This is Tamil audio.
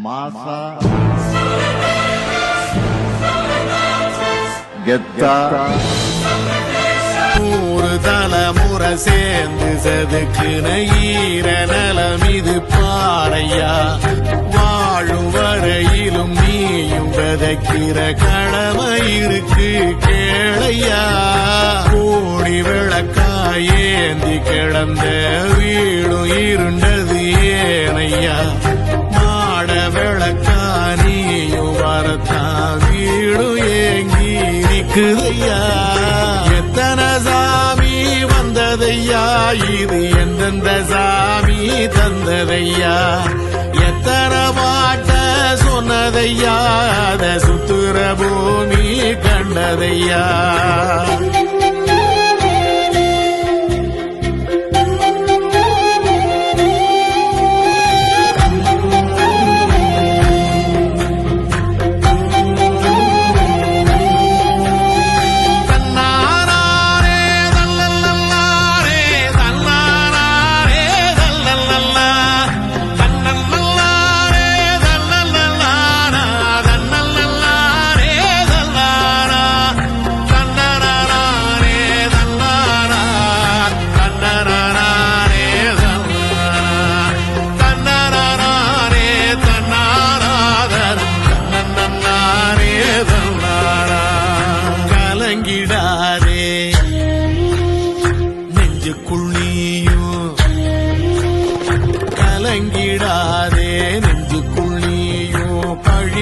மாசா கெத்தா நூறு தலைமுறை சேர்ந்து செதுக்குன ஈர நலம் இது பாறையா. வாழும் வரையிலும் நீயும் விதைக்கிற கடமை இருக்கு கேளையா. கோடி விளக்காய் ஏந்தி கிடந்த வீடும் இருண்டது ஏனையா. மாட விளக்கா நீயும் வரத்தா வீடும் ஏங்கி நிக்குதையா. எத்தனை சாமி வந்ததையா, இது எந்தெந்த சாமி தந்ததையா. எத்தனை பாட்ட சொன்னதையா, அத சுத்துற பூமி கண்டதையா.